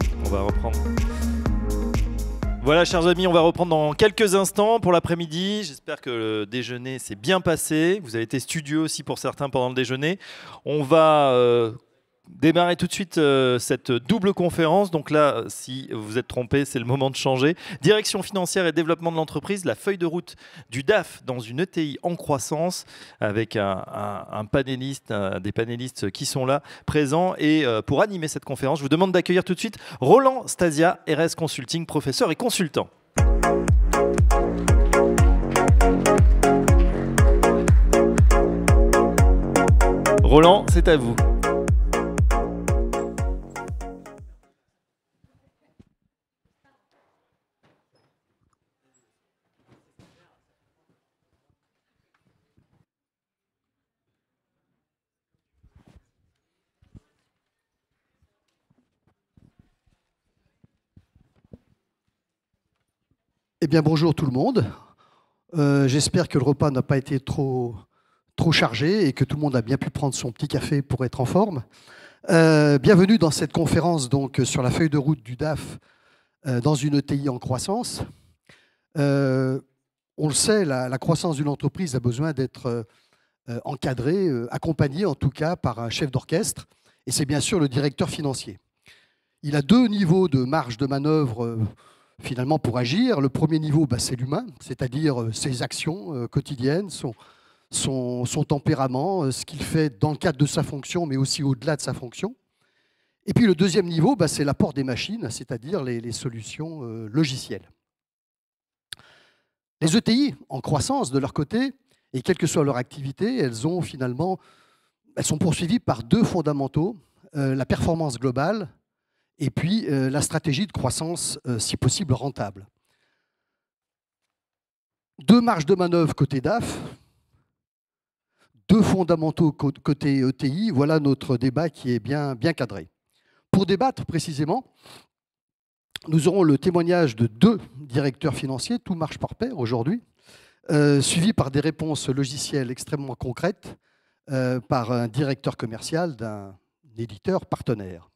On va reprendre. Voilà, chers amis, on va reprendre dans quelques instants pour l'après-midi. J'espère que le déjeuner s'est bien passé. Vous avez été studieux aussi pour certains pendant le déjeuner. On va démarrer tout de suite cette double conférence. Donc là, si vous vous êtes trompé, c'est le moment de changer. Direction financière et développement de l'entreprise, la feuille de route du DAF dans une ETI en croissance, avec un panéliste, des panélistes qui sont là, présents. Et pour animer cette conférence, je vous demande d'accueillir tout de suite Roland Stasia, RS Consulting, professeur et consultant. Roland, c'est à vous. Eh bien, bonjour tout le monde. J'espère que le repas n'a pas été trop chargé et que tout le monde a bien pu prendre son petit café pour être en forme. Bienvenue dans cette conférence donc, sur la feuille de route du DAF dans une ETI en croissance. On le sait, la croissance d'une entreprise a besoin d'être encadrée, accompagnée en tout cas par un chef d'orchestre, et c'est bien sûr le directeur financier. Il a deux niveaux de marge de manœuvre finalement pour agir. Le premier niveau, c'est l'humain, c'est-à-dire ses actions quotidiennes, son tempérament, ce qu'il fait dans le cadre de sa fonction, mais aussi au-delà de sa fonction. Et puis le deuxième niveau, c'est l'apport des machines, c'est-à-dire les solutions logicielles. Les ETI, en croissance de leur côté, et quelle que soit leur activité, elles sont poursuivies par deux fondamentaux, la performance globale et puis la stratégie de croissance, si possible, rentable. Deux marges de manœuvre côté DAF, deux fondamentaux côté ETI, voilà notre débat qui est bien cadré. Pour débattre précisément, nous aurons le témoignage de deux directeurs financiers, tout marche par pair aujourd'hui, suivis par des réponses logicielles extrêmement concrètes par un directeur commercial d'un éditeur partenaire.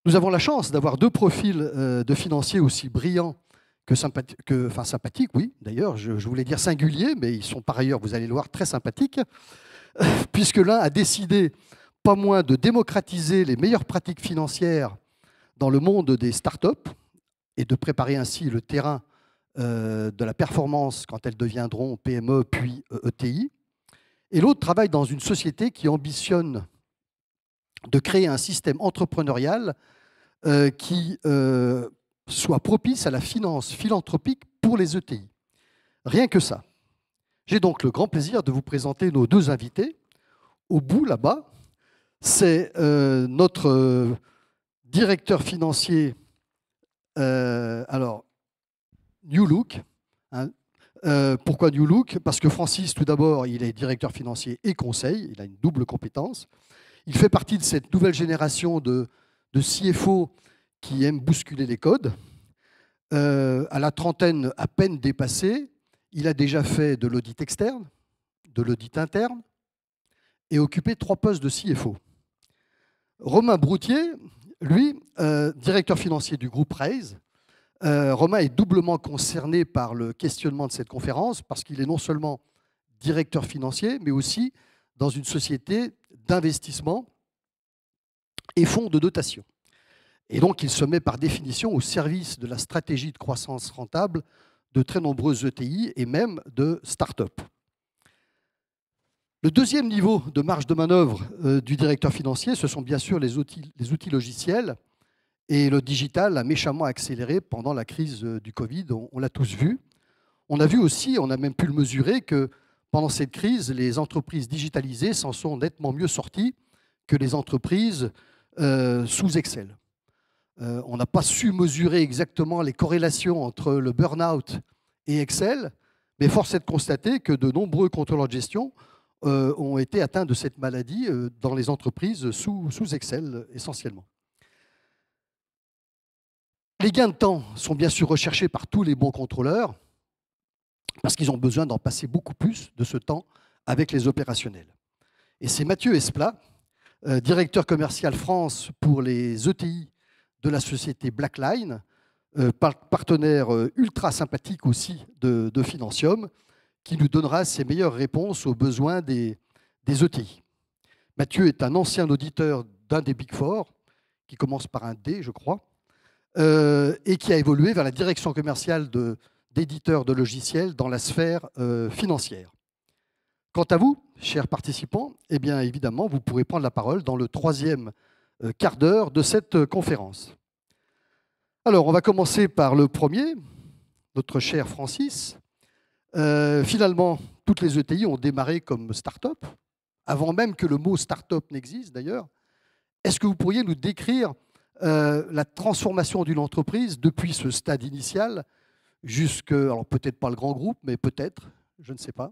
Nous avons la chance d'avoir deux profils de financiers aussi brillants que sympathiques, oui, d'ailleurs, je voulais dire singuliers, mais ils sont par ailleurs, vous allez le voir, très sympathiques, puisque l'un a décidé pas moins de démocratiser les meilleures pratiques financières dans le monde des startups et de préparer ainsi le terrain de la performance quand elles deviendront PME puis ETI. Et l'autre travaille dans une société qui ambitionne de créer un système entrepreneurial qui soit propice à la finance philanthropique pour les ETI. Rien que ça. J'ai donc le grand plaisir de vous présenter nos deux invités. Au bout, là-bas, c'est notre directeur financier, alors, New Look. Hein. Pourquoi New Look? Parce que Francis, tout d'abord, il est directeur financier et conseil, il a une double compétence. Il fait partie de cette nouvelle génération de CFO qui aiment bousculer les codes. À la trentaine à peine dépassée, il a déjà fait de l'audit externe, de l'audit interne et occupé 3 postes de CFO. Romain Broutier, lui, directeur financier du groupe Raise. Romain est doublement concerné par le questionnement de cette conférence parce qu'il est non seulement directeur financier, mais aussi dans une société d'investissement et fonds de dotation. Et donc, il se met par définition au service de la stratégie de croissance rentable de très nombreuses ETI et même de start-up. Le deuxième niveau de marge de manœuvre du directeur financier, ce sont bien sûr les outils logiciels. Et le digital a méchamment accéléré pendant la crise du Covid, on l'a tous vu. On a vu aussi, on a même pu le mesurer, que pendant cette crise, les entreprises digitalisées s'en sont nettement mieux sorties que les entreprises sous Excel. On n'a pas su mesurer exactement les corrélations entre le burn-out et Excel, mais force est de constater que de nombreux contrôleurs de gestion ont été atteints de cette maladie dans les entreprises sous Excel essentiellement. Les gains de temps sont bien sûr recherchés par tous les bons contrôleurs parce qu'ils ont besoin d'en passer beaucoup plus de ce temps avec les opérationnels. Et c'est Mathieu Esplat, directeur commercial France pour les ETI de la société Blackline, partenaire ultra sympathique aussi de Financium, qui nous donnera ses meilleures réponses aux besoins des ETI. Mathieu est un ancien auditeur d'un des Big Four, qui commence par un D, je crois, et qui a évolué vers la direction commerciale d'éditeurs de logiciels dans la sphère financière. Quant à vous, chers participants, eh bien évidemment, vous pourrez prendre la parole dans le troisième quart d'heure de cette conférence. Alors, on va commencer par le premier, notre cher Francis. Finalement, toutes les ETI ont démarré comme start-up, avant même que le mot start-up n'existe d'ailleurs. Est-ce que vous pourriez nous décrire la transformation d'une entreprise depuis ce stade initial jusque, alors peut-être pas le grand groupe, mais peut-être, je ne sais pas.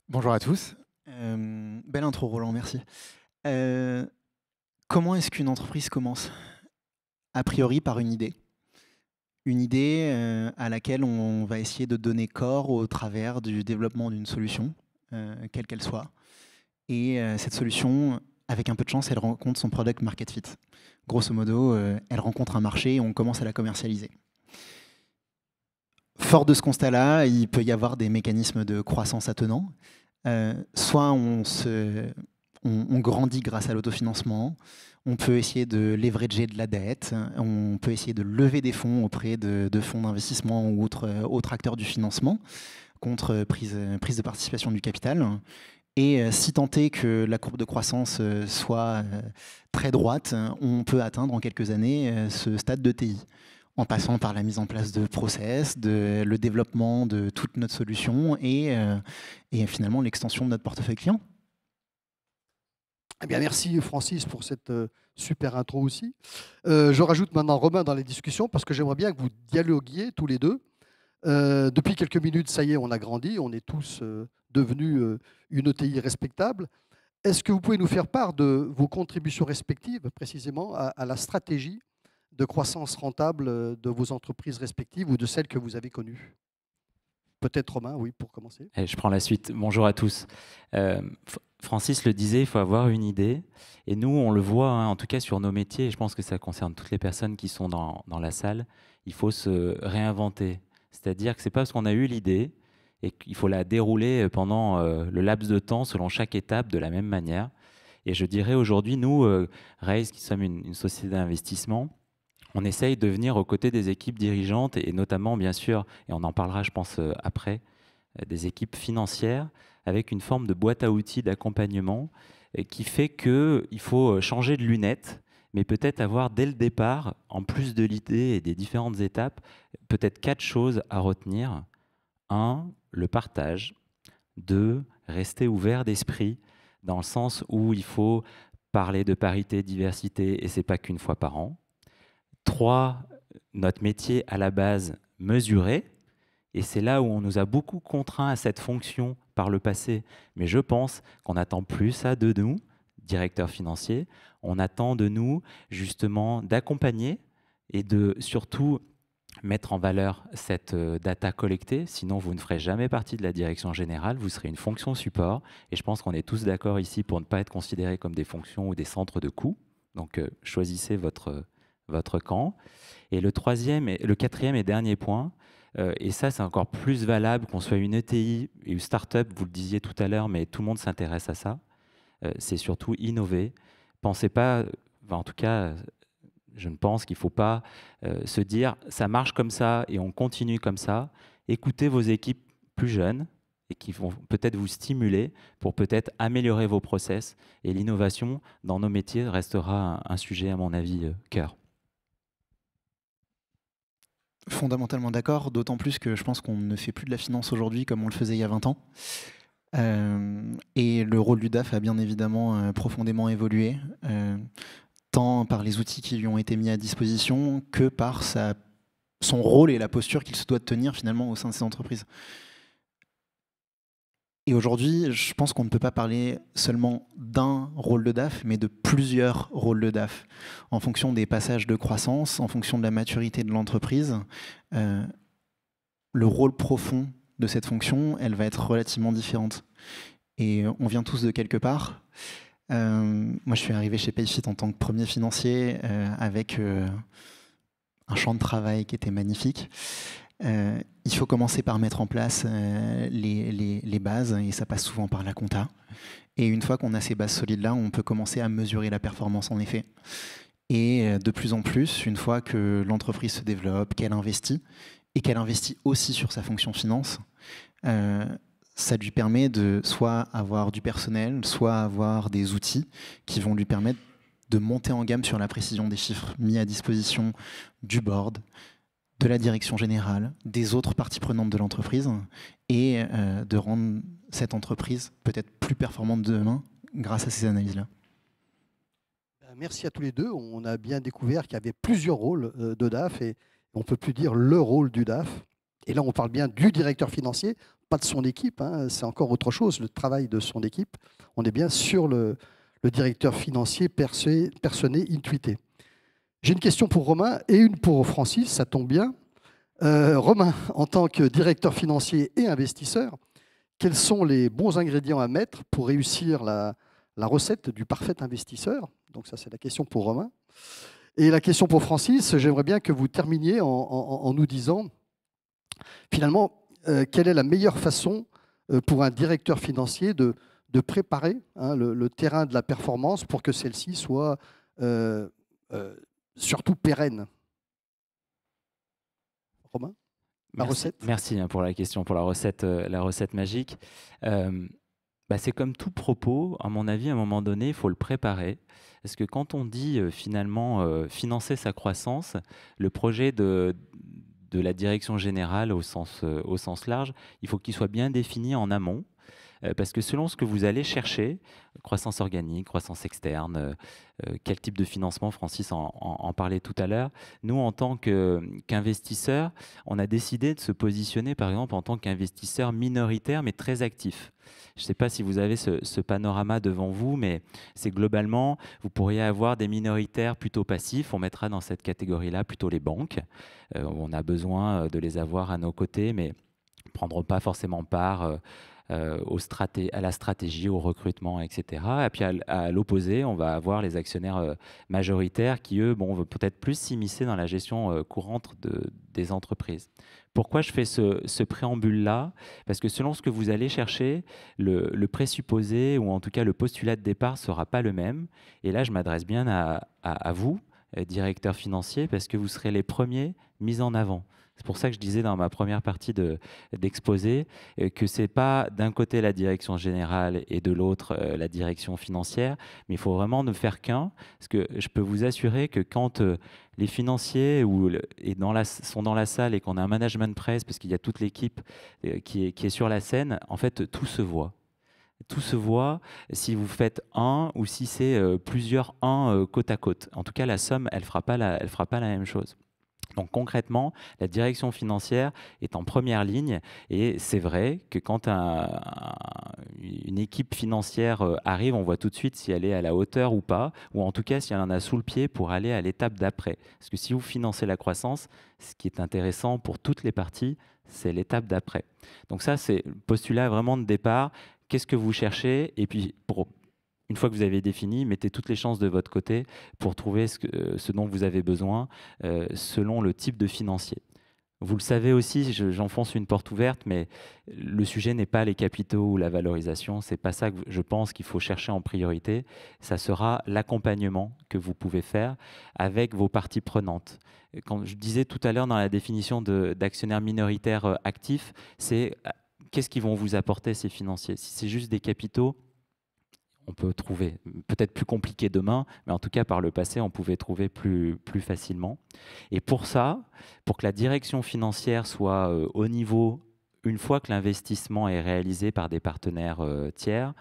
Bonjour à tous. Belle intro, Roland, merci. Comment est-ce qu'une entreprise commence? A priori par une idée. Une idée à laquelle on va essayer de donner corps au travers du développement d'une solution, quelle qu'elle soit. Et cette solution, avec un peu de chance, elle rencontre son product market fit. Grosso modo, elle rencontre un marché et on commence à la commercialiser. Fort de ce constat-là, il peut y avoir des mécanismes de croissance attenants. Soit on grandit grâce à l'autofinancement, on peut essayer de leverager de la dette, on peut essayer de lever des fonds auprès de fonds d'investissement ou autres acteurs du financement contre prise de participation du capital. Et si tant est que la courbe de croissance soit très droite, on peut atteindre en quelques années ce stade de TI, en passant par la mise en place de process, le développement de toute notre solution et finalement l'extension de notre portefeuille client. Eh bien, merci Francis pour cette super intro aussi. Je rajoute maintenant Romain dans les discussions parce que j'aimerais bien que vous dialoguiez tous les deux. Depuis quelques minutes, ça y est, on a grandi, on est tous devenus une ETI respectable. Est-ce que vous pouvez nous faire part de vos contributions respectives précisément à la stratégie de croissance rentable de vos entreprises respectives ou de celles que vous avez connues? Peut-être Romain, oui, pour commencer. Je prends la suite. Bonjour à tous. Francis le disait, il faut avoir une idée. Et nous, on le voit, hein, en tout cas sur nos métiers, et je pense que ça concerne toutes les personnes qui sont dans la salle, il faut se réinventer. C'est-à-dire que ce n'est pas parce qu'on a eu l'idée et qu'il faut la dérouler pendant le laps de temps, selon chaque étape, de la même manière. Et je dirais aujourd'hui, nous, Raise, qui sommes une société d'investissement, on essaye de venir aux côtés des équipes dirigeantes et notamment, bien sûr, et on en parlera, je pense, après, des équipes financières avec une forme de boîte à outils d'accompagnement qui fait qu'il faut changer de lunettes, mais peut-être avoir dès le départ, en plus de l'idée et des différentes étapes, peut-être 4 choses à retenir. 1, le partage. 2, rester ouvert d'esprit, dans le sens où il faut parler de parité, diversité, et ce n'est pas qu'une fois par an. 3, notre métier à la base mesuré, et c'est là où on nous a beaucoup contraints à cette fonction par le passé, mais je pense qu'on attend plus ça de nous, directeurs financiers, on attend de nous justement d'accompagner et de surtout mettre en valeur cette data collectée, sinon vous ne ferez jamais partie de la direction générale, vous serez une fonction support, et je pense qu'on est tous d'accord ici pour ne pas être considérés comme des fonctions ou des centres de coûts, donc choisissez votre camp. Et le quatrième et dernier point, et ça c'est encore plus valable qu'on soit une ETI et une start-up, vous le disiez tout à l'heure, mais tout le monde s'intéresse à ça, c'est surtout innover. Pensez pas, en tout cas, je ne pense qu'il ne faut pas se dire ça marche comme ça et on continue comme ça. Écoutez vos équipes plus jeunes et qui vont peut-être vous stimuler pour peut-être améliorer vos process. Et l'innovation dans nos métiers restera un sujet, à mon avis, cœur. Fondamentalement d'accord, d'autant plus que je pense qu'on ne fait plus de la finance aujourd'hui comme on le faisait il y a 20 ans. Et le rôle du DAF a bien évidemment profondément évolué, tant par les outils qui lui ont été mis à disposition que par son rôle et la posture qu'il se doit de tenir finalement au sein de ces entreprises. Et aujourd'hui, je pense qu'on ne peut pas parler seulement d'un rôle de DAF, mais de plusieurs rôles de DAF, en fonction des passages de croissance, en fonction de la maturité de l'entreprise. Le rôle profond de cette fonction, elle va être relativement différente. Et on vient tous de quelque part. Moi, je suis arrivé chez Payfit en tant que premier financier avec un champ de travail qui était magnifique. Il faut commencer par mettre en place les bases, et ça passe souvent par la compta. Et une fois qu'on a ces bases solides-là, on peut commencer à mesurer la performance en effet. Et de plus en plus, une fois que l'entreprise se développe, qu'elle investit, et qu'elle investit aussi sur sa fonction finance, ça lui permet de soit avoir du personnel, soit avoir des outils qui vont lui permettre de monter en gamme sur la précision des chiffres mis à disposition du board, de la direction générale, des autres parties prenantes de l'entreprise, et de rendre cette entreprise peut-être plus performante demain grâce à ces analyses-là. Merci à tous les deux. On a bien découvert qu'il y avait plusieurs rôles de DAF et on ne peut plus dire le rôle du DAF. Et là, on parle bien du directeur financier, pas de son équipe. Hein. C'est encore autre chose, le travail de son équipe. On est bien sur le directeur financier personné, intuité. J'ai une question pour Romain et une pour Francis, ça tombe bien. Romain, en tant que directeur financier et investisseur, quels sont les bons ingrédients à mettre pour réussir la recette du parfait investisseur? Donc ça, c'est la question pour Romain. Et la question pour Francis, j'aimerais bien que vous terminiez en nous disant, finalement, quelle est la meilleure façon pour un directeur financier de préparer le terrain de la performance pour que celle-ci soit surtout pérenne. Romain, la recette. Merci pour la question, pour la recette magique. C'est comme tout propos, à mon avis, à un moment donné, il faut le préparer. Parce que quand on dit finalement financer sa croissance, le projet de la direction générale au sens large, il faut qu'il soit bien défini en amont. Parce que selon ce que vous allez chercher, croissance organique, croissance externe, quel type de financement, Francis en parlait tout à l'heure, nous, en tant qu'investisseurs, on a décidé de se positionner, par exemple, en tant qu'investisseur minoritaire, mais très actif. Je ne sais pas si vous avez ce panorama devant vous, mais c'est globalement, vous pourriez avoir des minoritaires plutôt passifs. On mettra dans cette catégorie-là plutôt les banques. On a besoin de les avoir à nos côtés, mais ne prendront pas forcément part à la stratégie, au recrutement, etc. Et puis à l'opposé, on va avoir les actionnaires majoritaires qui, eux, vont peut-être plus s'immiscer dans la gestion courante des entreprises. Pourquoi je fais ce préambule-là? Parce que selon ce que vous allez chercher, le présupposé, ou en tout cas le postulat de départ, ne sera pas le même. Et là, je m'adresse bien à vous, directeur financier, parce que vous serez les premiers mis en avant. C'est pour ça que je disais dans ma première partie d'exposé que ce n'est pas d'un côté la direction générale et de l'autre la direction financière, mais il faut vraiment ne faire qu'un. Parce que je peux vous assurer que quand les financiers sont dans la salle et qu'on a un management press, parce qu'il y a toute l'équipe qui est sur la scène, en fait, tout se voit. Tout se voit si vous faites un ou si c'est plusieurs côte à côte. En tout cas, la somme, elle ne fera pas la même chose. Donc concrètement, la direction financière est en première ligne et c'est vrai que quand une équipe financière arrive, on voit tout de suite si elle est à la hauteur ou pas, ou en tout cas si elle en a sous le pied pour aller à l'étape d'après. Parce que si vous financez la croissance, ce qui est intéressant pour toutes les parties, c'est l'étape d'après. Donc ça, c'est le postulat vraiment de départ. Qu'est-ce que vous cherchez? Et puis une fois que vous avez défini, mettez toutes les chances de votre côté pour trouver ce dont vous avez besoin selon le type de financier. Vous le savez aussi, j'enfonce une porte ouverte, mais le sujet n'est pas les capitaux ou la valorisation. Ce n'est pas ça que je pense qu'il faut chercher en priorité. Ça sera l'accompagnement que vous pouvez faire avec vos parties prenantes. Quand je disais tout à l'heure dans la définition d'actionnaire minoritaire actif, c'est qu'est-ce qu'ils vont vous apporter ces financiers? Si c'est juste des capitaux, on peut trouver, peut-être plus compliqué demain, mais en tout cas par le passé, on pouvait trouver plus facilement. Et pour ça, pour que la direction financière soit au niveau, une fois que l'investissement est réalisé par des partenaires tiers,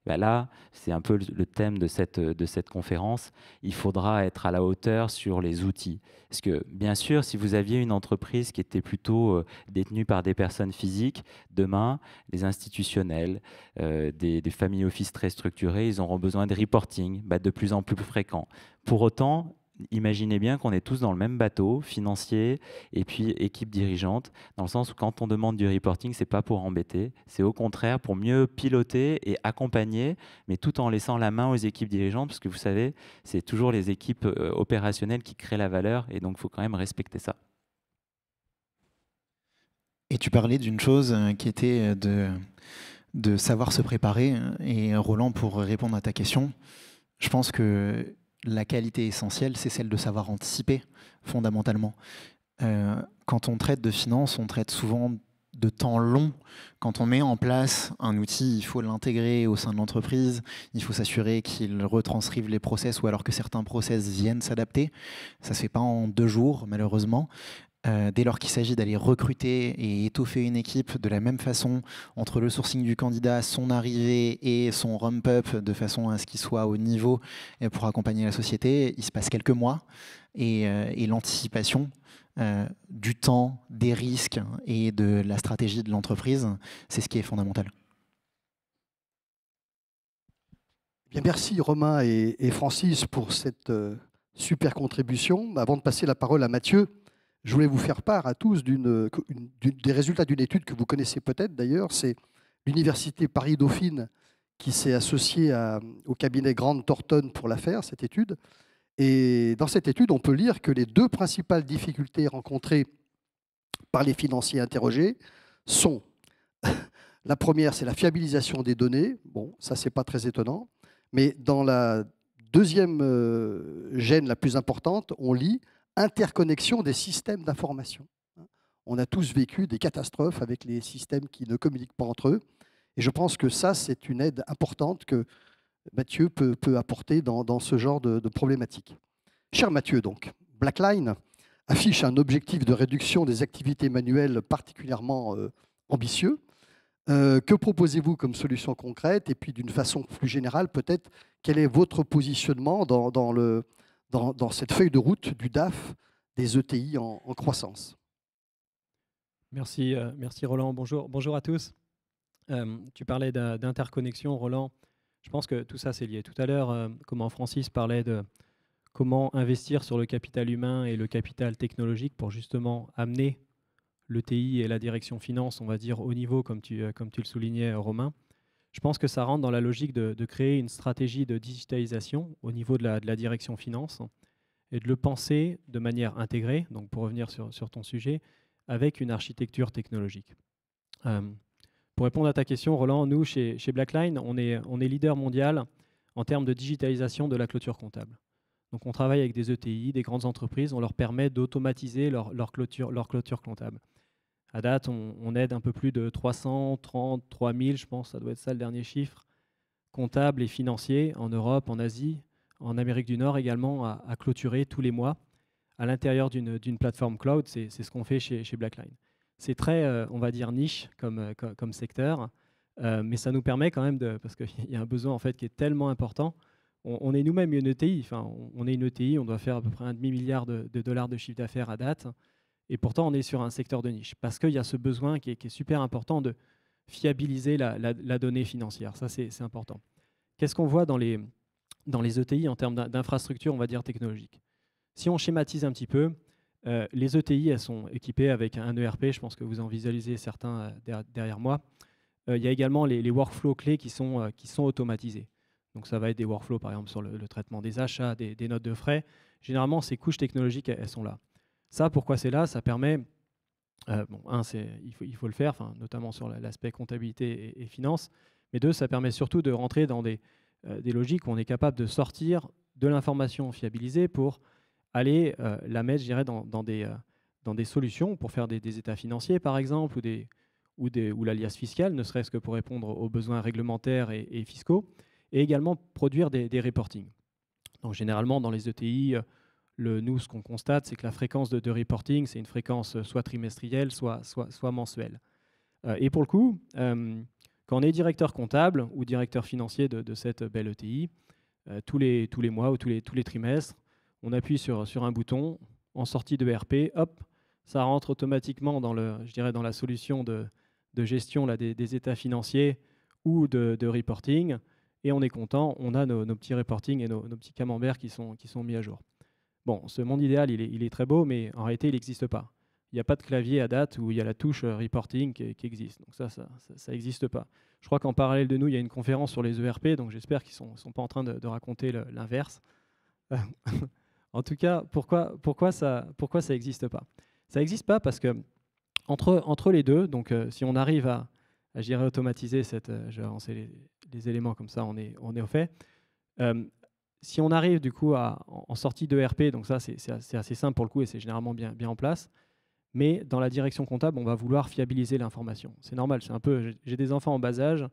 là, c'est un peu le thème de cette conférence, il faudra être à la hauteur sur les outils. Parce que, bien sûr, si vous aviez une entreprise qui était plutôt détenue par des personnes physiques, demain, les institutionnels, des family office très structurés, ils auront besoin de reporting de plus en plus fréquent. Pour autant, imaginez bien qu'on est tous dans le même bateau, financier et puis équipe dirigeante, dans le sens où quand on demande du reporting, c'est pas pour embêter, c'est au contraire pour mieux piloter et accompagner, mais tout en laissant la main aux équipes dirigeantes, parce que vous savez, c'est toujours les équipes opérationnelles qui créent la valeur, et donc il faut quand même respecter ça. Et tu parlais d'une chose qui était de savoir se préparer. Et Roland, pour répondre à ta question, je pense que la qualité essentielle, c'est celle de savoir anticiper, fondamentalement. Quand on traite de finance, on traite souvent de temps long. Quand on met en place un outil, il faut l'intégrer au sein de l'entreprise, il faut s'assurer qu'il retranscrive les process, ou alors que certains process viennent s'adapter. Ça ne se fait pas en 2 jours, malheureusement. Dès lors qu'il s'agit d'aller recruter et étoffer une équipe de la même façon, entre le sourcing du candidat, son arrivée et son ramp-up, de façon à ce qu'il soit au niveau pour accompagner la société, il se passe quelques mois. Et l'anticipation du temps, des risques et de la stratégie de l'entreprise, c'est ce qui est fondamental. Bien, merci Romain et Francis pour cette super contribution. Avant de passer la parole à Mathieu, je voulais vous faire part à tous des résultats d'une étude que vous connaissez peut-être d'ailleurs. C'est l'Université Paris-Dauphine qui s'est associée au cabinet Grant Thornton pour la faire, cette étude. Et dans cette étude, on peut lire que les 2 principales difficultés rencontrées par les financiers interrogés sont la première, c'est la fiabilisation des données. Bon, ça, c'est pas très étonnant. Mais dans la deuxième gêne la plus importante, on lit interconnexion des systèmes d'information. On a tous vécu des catastrophes avec les systèmes qui ne communiquent pas entre eux. Et je pense que ça, c'est une aide importante que Mathieu peut apporter dans ce genre de problématique. Cher Mathieu, donc, Blackline affiche un objectif de réduction des activités manuelles particulièrement ambitieux. Que proposez-vous comme solution concrète? Et puis, d'une façon plus générale, peut-être, quel est votre positionnement dans cette feuille de route du DAF des ETI en croissance? Merci, merci Roland. Bonjour à tous. Tu parlais d'interconnexion, Roland. Je pense que tout ça, c'est lié. Tout à l'heure, comment Francis parlait de comment investir sur le capital humain et le capital technologique pour justement amener l'ETI et la direction finance, on va dire, au niveau, comme tu le soulignais, Romain. Je pense que ça rentre dans la logique de créer une stratégie de digitalisation au niveau de la direction finance et de le penser de manière intégrée, donc pour revenir sur ton sujet, avec une architecture technologique. Pour répondre à ta question, Roland, nous, chez Blackline, on est leader mondial en termes de digitalisation de la clôture comptable. Donc on travaille avec des ETI, des grandes entreprises, on leur permet d'automatiser leur clôture comptable. À date, on aide un peu plus de 333 000, je pense, ça doit être ça le dernier chiffre, comptables et financiers en Europe, en Asie, en Amérique du Nord également, à clôturer tous les mois à l'intérieur d'une plateforme cloud. C'est ce qu'on fait chez Blackline. C'est très, on va dire, niche comme secteur, mais ça nous permet quand même, parce qu'il y a un besoin en fait, qui est tellement important. On est nous-mêmes une ETI, enfin, on est une ETI, on doit faire à peu près $1,5 milliard de dollars de chiffre d'affaires à date. Et pourtant, on est sur un secteur de niche, parce qu'il y a ce besoin qui est super important de fiabiliser la donnée financière. Ça, c'est important. Qu'est-ce qu'on voit dans les ETI en termes d'infrastructure, on va dire, technologique? Si on schématise un petit peu, les ETI, elles sont équipées avec un ERP, je pense que vous en visualisez certains derrière moi. Il y a également les workflows clés qui sont automatisés. Donc ça va être des workflows, par exemple, sur le traitement des achats, des notes de frais. Généralement, ces couches technologiques, elles sont là. Ça, pourquoi c'est là? Ça permet, il faut le faire, notamment sur l'aspect comptabilité et finance, mais 2, ça permet surtout de rentrer dans des logiques où on est capable de sortir de l'information fiabilisée pour aller la mettre, je dirais, dans des solutions pour faire des états financiers, par exemple, ou l'alias fiscal, ne serait-ce que pour répondre aux besoins réglementaires et fiscaux, et également produire des reportings. Donc, généralement, dans les ETI, nous, ce qu'on constate, c'est que la fréquence de reporting, c'est une fréquence soit trimestrielle, soit mensuelle. Et pour le coup, quand on est directeur comptable ou directeur financier de cette belle ETI, tous les mois ou tous les trimestres, on appuie sur un bouton, en sortie de ERP, hop, ça rentre automatiquement dans la solution de gestion là, des états financiers ou de reporting, et on est content, on a nos petits reporting et nos petits camemberts qui sont mis à jour. Bon, ce monde idéal, il est très beau, mais en réalité, il n'existe pas. Il n'y a pas de clavier à date où il y a la touche reporting qui existe. Donc ça n'existe pas. Je crois qu'en parallèle de nous, il y a une conférence sur les ERP, donc j'espère qu'ils ne sont pas en train de raconter l'inverse. En tout cas, pourquoi ça n'existe pas? Ça n'existe pas parce que entre les deux, donc si on arrive à automatiser je vais avancer les éléments comme ça, on est au fait. Si on arrive du coup en sortie d'ERP, donc ça c'est assez simple pour le coup et c'est généralement bien en place, mais dans la direction comptable, on va vouloir fiabiliser l'information. C'est normal, c'est un peu. J'ai des enfants en bas âge,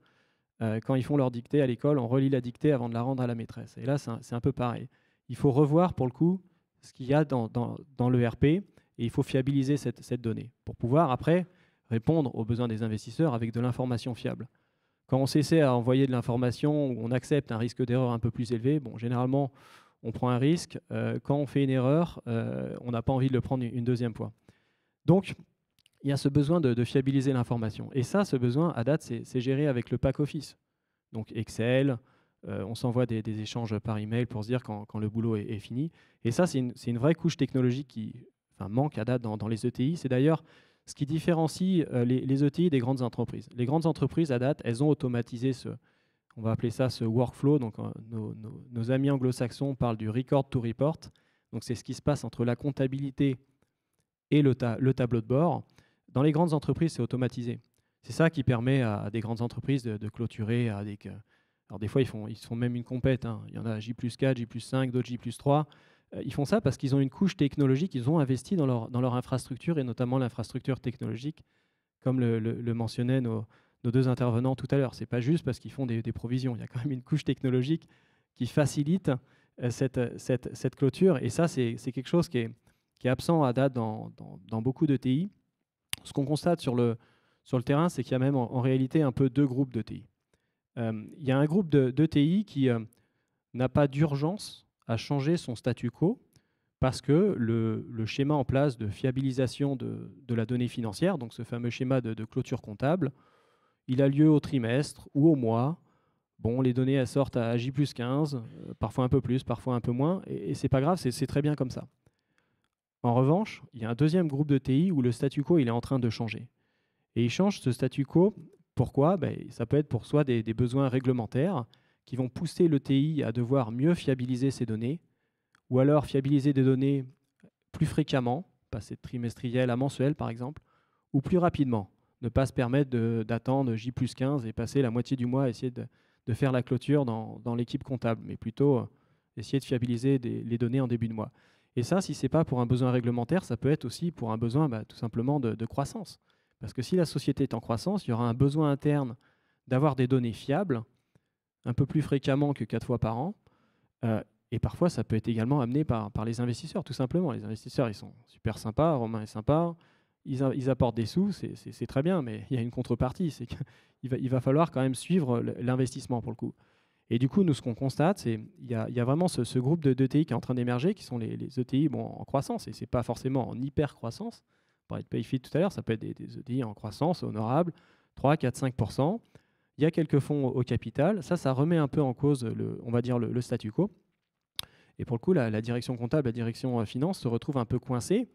quand ils font leur dictée à l'école, on relit la dictée avant de la rendre à la maîtresse. Et là, c'est un peu pareil. Il faut revoir pour le coup ce qu'il y a dans l'ERP et il faut fiabiliser cette donnée pour pouvoir après répondre aux besoins des investisseurs avec de l'information fiable. Quand on s'essaie à envoyer de l'information où on accepte un risque d'erreur un peu plus élevé, bon, généralement, on prend un risque. Quand on fait une erreur, on n'a pas envie de le prendre une deuxième fois. Donc, il y a ce besoin de fiabiliser l'information. Et ça, ce besoin, à date, c'est géré avec le pack office. Donc Excel, on s'envoie des échanges par email pour se dire quand le boulot est fini. Et ça, c'est une vraie couche technologique qui manque à date dans les ETI. C'est d'ailleurs ce qui différencie les ETI des grandes entreprises. Les grandes entreprises, à date, elles ont automatisé on va appeler ça ce workflow. Donc nos amis anglo-saxons parlent du record to report. Donc c'est ce qui se passe entre la comptabilité et le tableau de bord. Dans les grandes entreprises, c'est automatisé. C'est ça qui permet à des grandes entreprises de clôturer. Alors des fois, ils font même une compète. Hein. Il y en a J+4, J+5, d'autres J+3. Ils font ça parce qu'ils ont une couche technologique, ils ont investi dans leur infrastructure, et notamment l'infrastructure technologique, comme le mentionnaient nos deux intervenants tout à l'heure. Ce n'est pas juste parce qu'ils font des provisions. Il y a quand même une couche technologique qui facilite cette clôture. Et ça, c'est quelque chose qui est absent à date dans beaucoup d'ETI. Ce qu'on constate sur le terrain, c'est qu'il y a même en réalité un peu deux groupes d'ETI. Il y a un groupe d'ETI qui n'a pas d'urgence à changer son statu quo parce que le schéma en place de fiabilisation de la donnée financière, donc ce fameux schéma de clôture comptable, il a lieu au trimestre ou au mois. Bon, les données elles sortent à J+15, parfois un peu plus, parfois un peu moins, et c'est pas grave, c'est très bien comme ça. En revanche, il y a un deuxième groupe de TI où le statu quo il est en train de changer. Et il change ce statu quo. Pourquoi? Ça peut être pour soit des besoins réglementaires qui vont pousser le TI à devoir mieux fiabiliser ses données, ou alors fiabiliser des données plus fréquemment, passer de trimestriel à mensuel par exemple, ou plus rapidement, ne pas se permettre d'attendre J+15 et passer la moitié du mois à essayer de faire la clôture dans l'équipe comptable, mais plutôt essayer de fiabiliser les données en début de mois. Et ça, si ce n'est pas pour un besoin réglementaire, ça peut être aussi pour un besoin tout simplement de croissance. Parce que si la société est en croissance, il y aura un besoin interne d'avoir des données fiables, un peu plus fréquemment que 4 fois par an. Et parfois, ça peut être également amené par les investisseurs, tout simplement. Les investisseurs, ils sont super sympas, Romain est sympa, ils apportent des sous, c'est très bien, mais il y a une contrepartie, c'est qu'il va falloir quand même suivre l'investissement pour le coup. Et du coup, nous, ce qu'on constate, c'est qu'il y a vraiment ce groupe d'ETI qui est en train d'émerger, qui sont les ETI en croissance, et ce n'est pas forcément en hyper-croissance. On parlait de Payfit tout à l'heure, ça peut être des ETI en croissance honorable, 3, 4, 5%. Il y a quelques fonds au capital. Ça remet un peu en cause, on va dire, le statu quo. Et pour le coup, la direction comptable, la direction finance se retrouve un peu coincée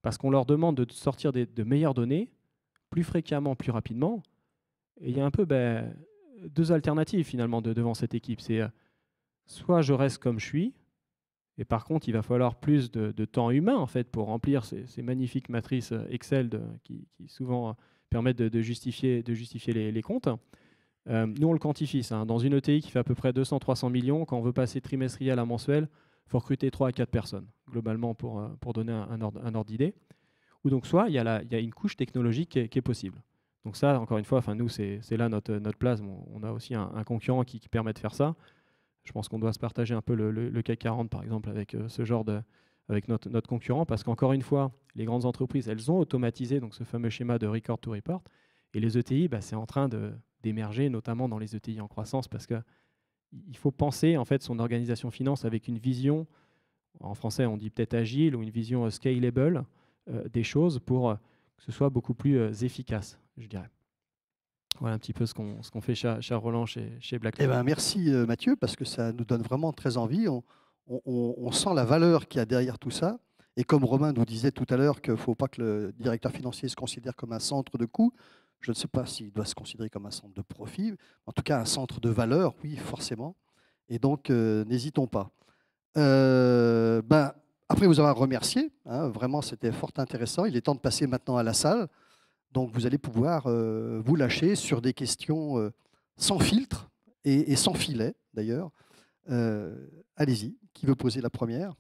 parce qu'on leur demande de sortir de meilleures données, plus fréquemment, plus rapidement. Et il y a un peu deux alternatives finalement devant cette équipe. C'est soit je reste comme je suis, et par contre, il va falloir plus de temps humain en fait pour remplir ces magnifiques matrices Excel qui souvent permettent de justifier les comptes. Nous, on le quantifie ça. Dans une ETI qui fait à peu près 200-300 millions, quand on veut passer trimestriel à mensuel, il faut recruter 3 à 4 personnes, globalement, pour donner un ordre d'idée. Ou donc, soit il y a une couche technologique qui est possible. Donc ça, encore une fois, nous, c'est là notre place. On a aussi un concurrent qui permet de faire ça. Je pense qu'on doit se partager un peu le CAC 40, par exemple, avec ce genre avec notre concurrent, parce qu'encore une fois, les grandes entreprises, elles ont automatisé donc, ce fameux schéma de record to report, et les ETI, c'est en train d'émerger, notamment dans les ETI en croissance, parce qu'il faut penser en fait son organisation finance avec une vision, en français on dit peut-être agile, ou une vision scalable des choses pour que ce soit beaucoup plus efficace, je dirais. Voilà un petit peu ce qu'on fait chez Roland, chez BlackRock. Merci Mathieu, parce que ça nous donne vraiment très envie. on sent la valeur qu'il y a derrière tout ça. Et comme Romain nous disait tout à l'heure qu'il ne faut pas que le directeur financier se considère comme un centre de coût, je ne sais pas s'il doit se considérer comme un centre de profit, en tout cas un centre de valeur, oui, forcément. Et donc, n'hésitons pas. Après vous avoir remercié, hein, vraiment c'était fort intéressant. Il est temps de passer maintenant à la salle. Donc vous allez pouvoir vous lâcher sur des questions sans filtre et sans filet d'ailleurs. Allez-y, qui veut poser la première?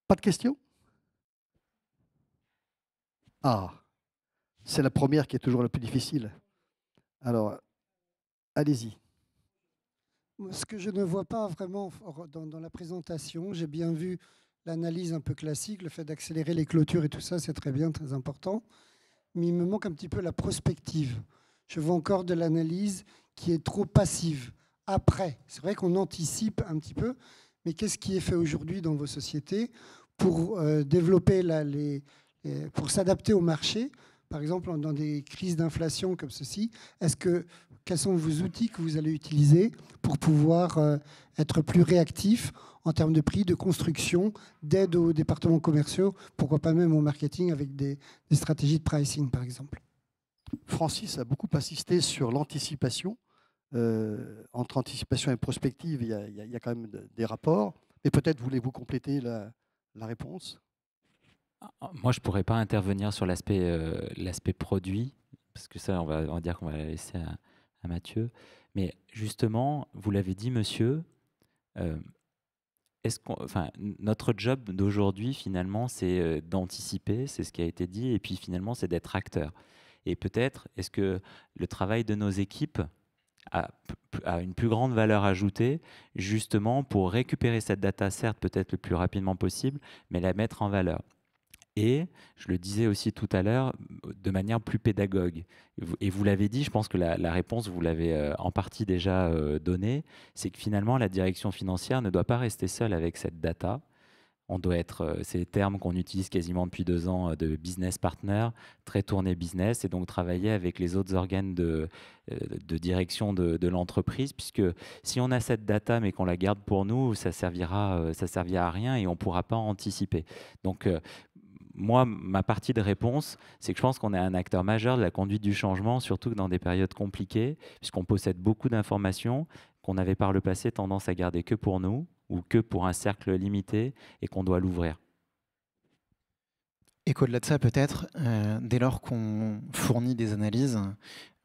Pas de questions? Ah, c'est la première qui est toujours la plus difficile. Alors, allez-y. Ce que je ne vois pas vraiment dans la présentation, j'ai bien vu l'analyse un peu classique, le fait d'accélérer les clôtures et tout ça, c'est très bien, très important. Mais il me manque un petit peu la prospective. Je vois encore de l'analyse qui est trop passive. Après, c'est vrai qu'on anticipe un petit peu, mais qu'est-ce qui est fait aujourd'hui dans vos sociétés pour développer pour s'adapter au marché? Par exemple, dans des crises d'inflation comme ceci, quels sont vos outils que vous allez utiliser pour pouvoir être plus réactif en termes de prix, de construction, d'aide aux départements commerciaux, pourquoi pas même au marketing avec des stratégies de pricing, par exemple? Francis a beaucoup insisté sur l'anticipation. Entre anticipation et prospective, il y a quand même des rapports. Mais peut-être voulez-vous compléter la réponse? Moi, je ne pourrais pas intervenir sur l'aspect produit, parce que ça, on va dire qu'on va la laisser à Mathieu. Mais justement, vous l'avez dit, monsieur, notre job d'aujourd'hui, finalement, c'est d'anticiper, c'est ce qui a été dit, et puis finalement, c'est d'être acteur. Et peut-être, est-ce que le travail de nos équipes a une plus grande valeur ajoutée, justement, pour récupérer cette data, certes, peut-être le plus rapidement possible, mais la mettre en valeur. Et, je le disais aussi tout à l'heure, de manière plus pédagogue. Et vous l'avez dit, je pense que la réponse, vous l'avez en partie déjà donnée, c'est que finalement, la direction financière ne doit pas rester seule avec cette data. On doit être, c'est les termes qu'on utilise quasiment depuis 2 ans, de business partner, très tourné business, et donc travailler avec les autres organes de direction de l'entreprise, puisque si on a cette data mais qu'on la garde pour nous, ça servira à rien et on ne pourra pas anticiper. Donc, moi, ma partie de réponse, c'est que je pense qu'on est un acteur majeur de la conduite du changement, surtout dans des périodes compliquées, puisqu'on possède beaucoup d'informations qu'on avait par le passé tendance à garder que pour nous, ou que pour un cercle limité, et qu'on doit l'ouvrir. Et qu'au-delà de ça, peut-être, dès lors qu'on fournit des analyses,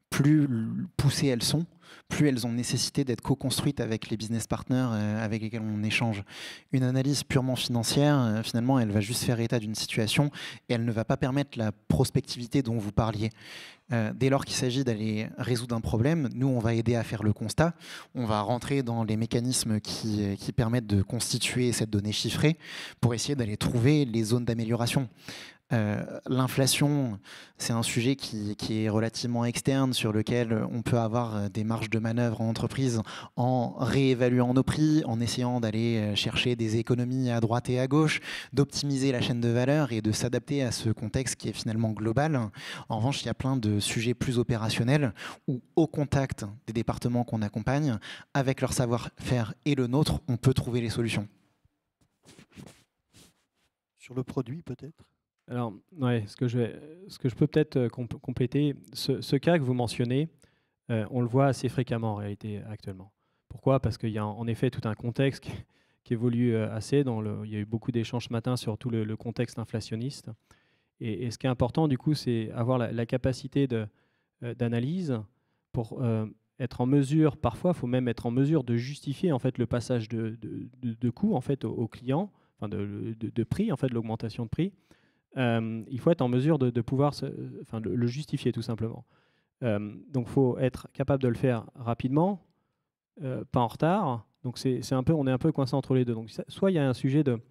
plus poussées elles sont, plus elles ont nécessité d'être co-construites avec les business partners avec lesquels on échange. Une analyse purement financière, finalement, elle va juste faire état d'une situation et elle ne va pas permettre la prospectivité dont vous parliez. Dès lors qu'il s'agit d'aller résoudre un problème, nous, on va aider à faire le constat. On va rentrer dans les mécanismes qui permettent de constituer cette donnée chiffrée pour essayer d'aller trouver les zones d'amélioration. L'inflation, c'est un sujet qui est relativement externe, sur lequel on peut avoir des marges de manœuvre en entreprise en réévaluant nos prix, en essayant d'aller chercher des économies à droite et à gauche, d'optimiser la chaîne de valeur et de s'adapter à ce contexte qui est finalement global. En revanche, il y a plein de sujets plus opérationnels où, au contact des départements qu'on accompagne, avec leur savoir-faire et le nôtre, on peut trouver les solutions. Sur le produit, peut-être? Alors, ouais, ce que je peux peut-être compléter, ce cas que vous mentionnez, on le voit assez fréquemment en réalité actuellement. Pourquoi? Parce qu'il y a en effet tout un contexte qui évolue assez. Il y a eu beaucoup d'échanges ce matin sur tout le contexte inflationniste. Et ce qui est important, du coup, c'est avoir la capacité d'analyse pour être en mesure, parfois, il faut même être en mesure de justifier en fait, le passage de coûts en fait, au client, enfin de prix, en fait, l'augmentation de prix. Il faut être en mesure de pouvoir le justifier tout simplement. Donc il faut être capable de le faire rapidement, pas en retard. Donc on est un peu coincé entre les deux. Donc soit il y a un sujet de,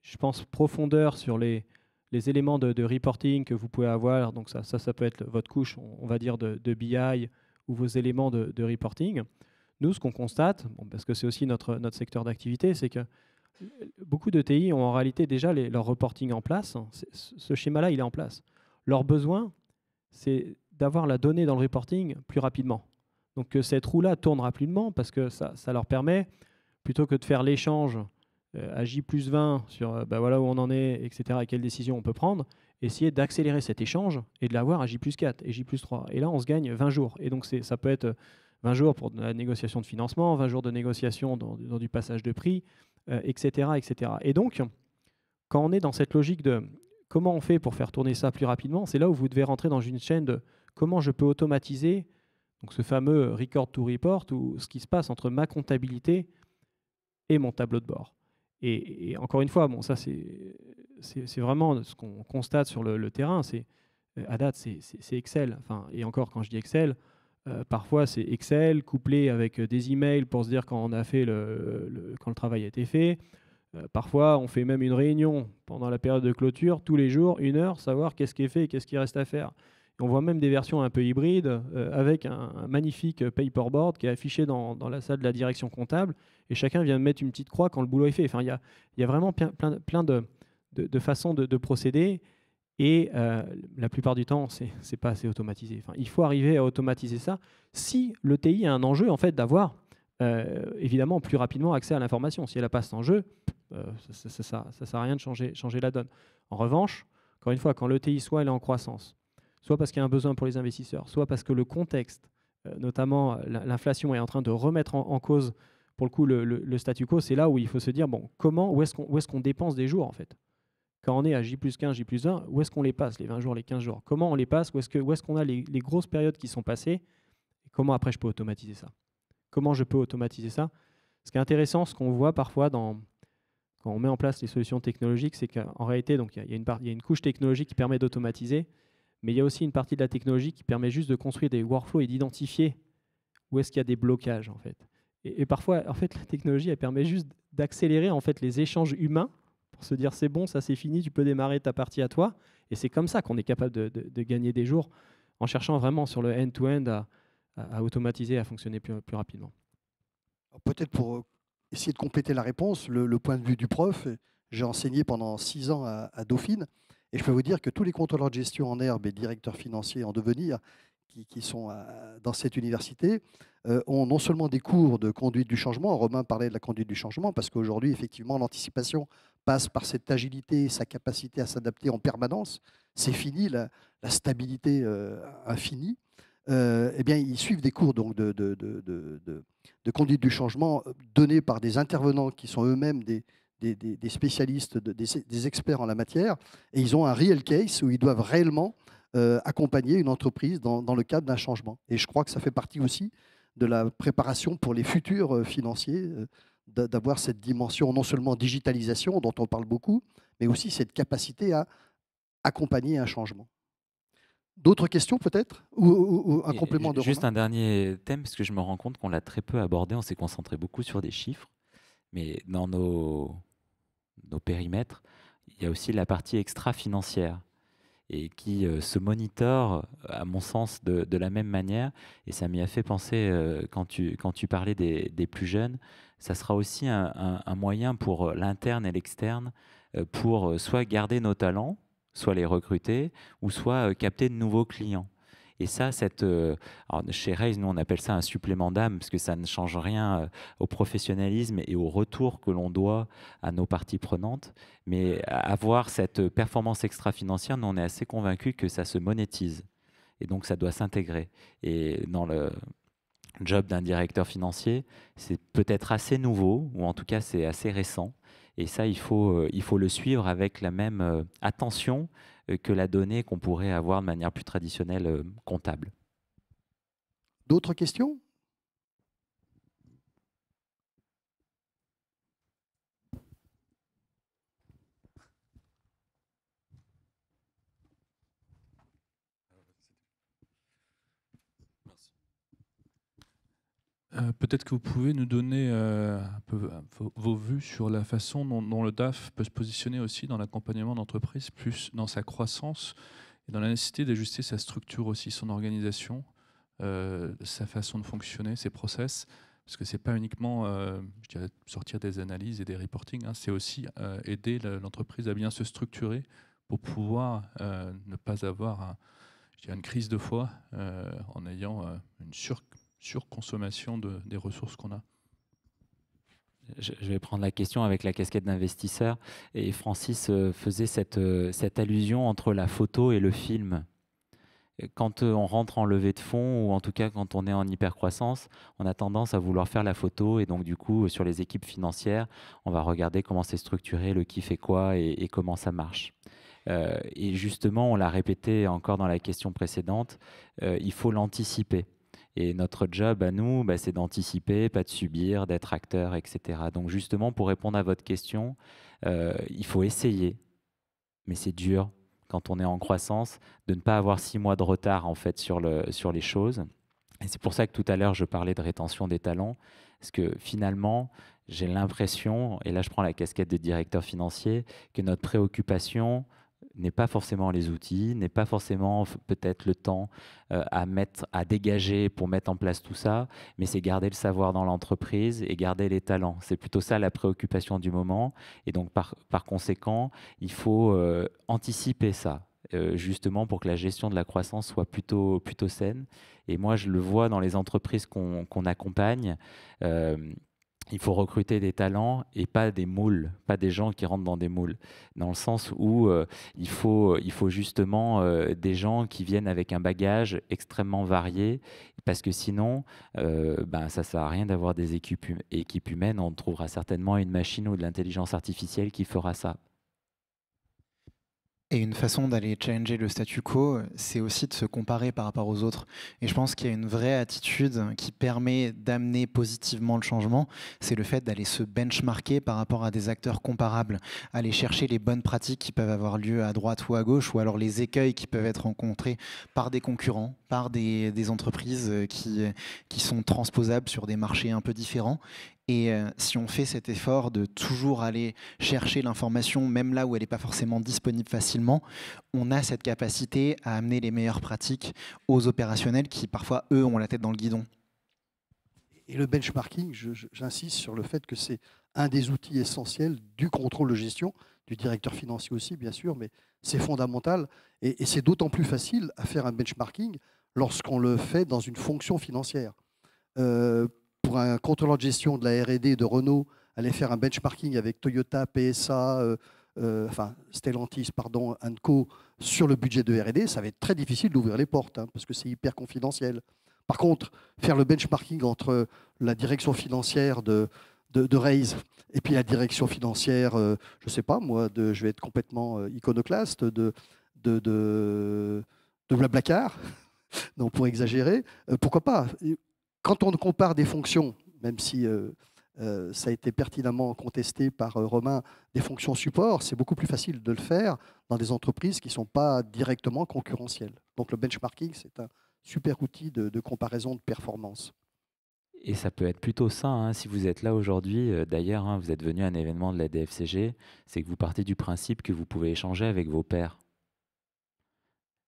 je pense, profondeur sur les éléments de reporting que vous pouvez avoir. Donc ça peut être votre couche, on va dire, de BI ou vos éléments de reporting. Nous, ce qu'on constate, parce que c'est aussi notre secteur d'activité, c'est que beaucoup d'ETI ont en réalité déjà leur reporting en place. Ce schéma-là, il est en place. Leur besoin, c'est d'avoir la donnée dans le reporting plus rapidement. Donc que cette roue-là tourne rapidement parce que ça leur permet, plutôt que de faire l'échange à J+20 sur voilà où on en est, etc., et quelles décisions on peut prendre, essayer d'accélérer cet échange et de l'avoir à J+4 et J+3. Et là, on se gagne 20 jours. Et donc ça peut être 20 jours pour la négociation de financement, 20 jours de négociation dans du passage de prix, etc., etc. Et donc, quand on est dans cette logique de comment on fait pour faire tourner ça plus rapidement, c'est là où vous devez rentrer dans une chaîne de comment je peux automatiser donc ce fameux record to report, ou ce qui se passe entre ma comptabilité et mon tableau de bord. Et encore une fois, bon, ça c'est vraiment ce qu'on constate sur le terrain. À date, c'est Excel. Enfin, et encore, quand je dis Excel, parfois c'est Excel couplé avec des emails pour se dire quand on a fait quand le travail a été fait. Parfois, on fait même une réunion pendant la période de clôture, tous les jours, 1 heure, savoir qu'est-ce qui est fait et qu'est-ce qui reste à faire. Et on voit même des versions un peu hybrides avec un magnifique paperboard qui est affiché dans la salle de la direction comptable, et chacun vient mettre une petite croix quand le boulot est fait. Enfin, il y a vraiment plein de façons de procéder, et la plupart du temps, c'est pas assez automatisé. Enfin, il faut arriver à automatiser ça si le TI a un enjeu en fait d'avoir évidemment plus rapidement accès à l'information. Si elle n'a pas cet enjeu, ça ne sert à rien de changer la donne. En revanche, encore une fois, quand l'ETI soit elle est en croissance, soit parce qu'il y a un besoin pour les investisseurs, soit parce que le contexte, notamment l'inflation, est en train de remettre en cause, pour le coup, le statu quo, c'est là où il faut se dire, bon, où est-ce qu'on dépense des jours, en fait? Quand on est à J+15, J+1, où est-ce qu'on les passe, les 20 jours, les 15 jours? Comment on les passe? Où est-ce qu'on a les grosses périodes qui sont passées? Et comment après je peux automatiser ça? Comment je peux automatiser ça? Ce qui est intéressant, ce qu'on voit parfois quand on met en place les solutions technologiques, c'est qu'en réalité, donc, il y a une couche technologique qui permet d'automatiser, mais il y a aussi une partie de la technologie qui permet juste de construire des workflows et d'identifier où est-ce qu'il y a des blocages, en fait. Et parfois, en fait, la technologie, elle permet juste d'accélérer en fait les échanges humains pour se dire c'est bon, ça c'est fini, tu peux démarrer ta partie à toi. Et c'est comme ça qu'on est capable de gagner des jours en cherchant vraiment sur le end-to-end à automatiser, à fonctionner plus rapidement. Peut-être pour essayer de compléter la réponse, le point de vue du prof, j'ai enseigné pendant 6 ans à Dauphine, et je peux vous dire que tous les contrôleurs de gestion en herbe et directeurs financiers en devenir qui sont dans cette université ont non seulement des cours de conduite du changement, Romain parlait de la conduite du changement, parce qu'aujourd'hui, effectivement, l'anticipation passe par cette agilité, sa capacité à s'adapter en permanence. C'est fini la stabilité infinie. Eh bien, ils suivent des cours donc, de conduite du changement donnés par des intervenants qui sont eux-mêmes des spécialistes, des experts en la matière, et ils ont un real case où ils doivent réellement accompagner une entreprise dans le cadre d'un changement. Et je crois que ça fait partie aussi de la préparation pour les futurs financiers, d'avoir cette dimension non seulement digitalisation dont on parle beaucoup, mais aussi cette capacité à accompagner un changement. D'autres questions peut-être, ou un complément de Juste Romain? un dernier thème, parce que je me rends compte qu'on l'a très peu abordé, on s'est concentré beaucoup sur des chiffres, mais dans nos périmètres, il y a aussi la partie extra-financière et qui se monitore, à mon sens, de la même manière. Et ça m'y a fait penser, quand tu parlais des plus jeunes, ça sera aussi un moyen pour l'interne et l'externe pour soit garder nos talents, soit les recruter, ou soit capter de nouveaux clients. Et ça, alors chez Raise, nous on appelle ça un supplément d'âme, parce que ça ne change rien au professionnalisme et au retour que l'on doit à nos parties prenantes. Mais avoir cette performance extra-financière, nous on est assez convaincus que ça se monétise. Et donc ça doit s'intégrer. Et dans le job d'un directeur financier, c'est peut-être assez nouveau, ou en tout cas c'est assez récent. Et ça, il faut le suivre avec la même attention que la donnée qu'on pourrait avoir de manière plus traditionnelle comptable. D'autres questions? Peut-être que vous pouvez nous donner un peu vos vues sur la façon dont le DAF peut se positionner aussi dans l'accompagnement d'entreprise, plus dans sa croissance et dans la nécessité d'ajuster sa structure aussi, son organisation, sa façon de fonctionner, ses process, Parce que ce n'est pas uniquement je dirais, sortir des analyses et des reportings, hein, c'est aussi aider l'entreprise à bien se structurer pour pouvoir ne pas avoir je dirais une crise de foi en ayant une surconsommation des ressources qu'on a. Je vais prendre la question avec la casquette d'investisseur. Et Francis faisait cette allusion entre la photo et le film. Quand on rentre en levée de fonds, ou en tout cas quand on est en hypercroissance, on a tendance à vouloir faire la photo. Et donc du coup, sur les équipes financières, on va regarder comment c'est structuré, le qui fait quoi et comment ça marche. Et justement, on l'a répété encore dans la question précédente, il faut l'anticiper. Et notre job à nous, c'est d'anticiper, pas de subir, d'être acteur, etc. Donc justement, pour répondre à votre question, il faut essayer, mais c'est dur quand on est en croissance, de ne pas avoir 6 mois de retard en fait sur les choses. Et c'est pour ça que tout à l'heure, je parlais de rétention des talents, parce que finalement, j'ai l'impression, et là je prends la casquette de directeur financier, que notre préoccupation n'est pas forcément les outils, n'est pas forcément peut-être le temps à dégager pour mettre en place tout ça, mais c'est garder le savoir dans l'entreprise et garder les talents. C'est plutôt ça la préoccupation du moment. Et donc par conséquent, il faut anticiper ça, justement pour que la gestion de la croissance soit plutôt saine. Et moi, je le vois dans les entreprises qu'on accompagne. Il faut recruter des talents et pas des moules, pas des gens qui rentrent dans des moules. Dans le sens où il faut justement des gens qui viennent avec un bagage extrêmement varié, parce que sinon, ça ne sert à rien d'avoir des équipes humaines. On trouvera certainement une machine ou de l'intelligence artificielle qui fera ça. Et une façon d'aller challenger le statu quo, c'est aussi de se comparer par rapport aux autres. Et je pense qu'il y a une vraie attitude qui permet d'amener positivement le changement, c'est le fait d'aller se benchmarker par rapport à des acteurs comparables, aller chercher les bonnes pratiques qui peuvent avoir lieu à droite ou à gauche, ou alors les écueils qui peuvent être rencontrés par des concurrents, par des entreprises qui sont transposables sur des marchés un peu différents. Et si on fait cet effort de toujours aller chercher l'information, même là où elle n'est pas forcément disponible facilement, on a cette capacité à amener les meilleures pratiques aux opérationnels qui, parfois, eux, ont la tête dans le guidon. Et le benchmarking, j'insiste sur le fait que c'est un des outils essentiels du contrôle de gestion, du directeur financier aussi, bien sûr, mais c'est fondamental. Et c'est d'autant plus facile à faire un benchmarking lorsqu'on le fait dans une fonction financière. Pour un contrôleur de gestion de la R&D de Renault, aller faire un benchmarking avec Toyota, PSA, Stellantis, Co, sur le budget de R&D, ça va être très difficile d'ouvrir les portes, parce que c'est hyper confidentiel. Par contre, faire le benchmarking entre la direction financière de Raise et puis la direction financière, je ne sais pas, moi, je vais être complètement iconoclaste, de Blablacar, donc pour exagérer, pourquoi pas. Quand on compare des fonctions, même si ça a été pertinemment contesté par Romain, des fonctions support, c'est beaucoup plus facile de le faire dans des entreprises qui ne sont pas directement concurrentielles. Donc le benchmarking, c'est un super outil de comparaison de performance. Et ça peut être plutôt sain, si vous êtes là aujourd'hui. D'ailleurs, vous êtes venu à un événement de la DFCG, c'est que vous partez du principe que vous pouvez échanger avec vos pairs.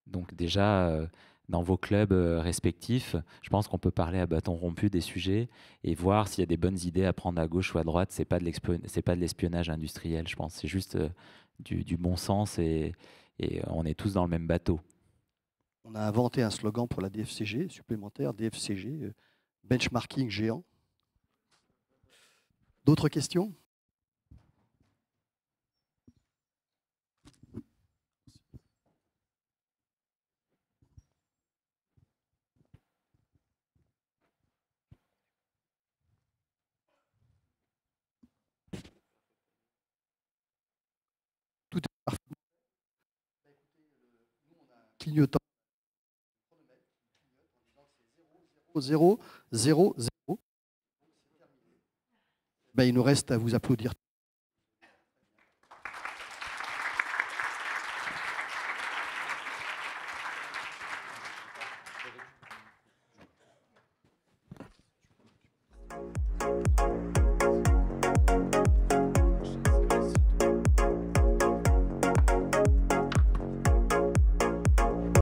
Donc déjà, dans vos clubs respectifs, je pense qu'on peut parler à bâton rompu des sujets et voir s'il y a des bonnes idées à prendre à gauche ou à droite. C'est pas de l'espionnage industriel, je pense. C'est juste du bon sens et on est tous dans le même bateau. On a inventé un slogan pour la DFCG, supplémentaire, DFCG, benchmarking géant. D'autres questions ? Tout est parfaitement. Clignotant. 0, 0, 0. Il nous reste à vous applaudir.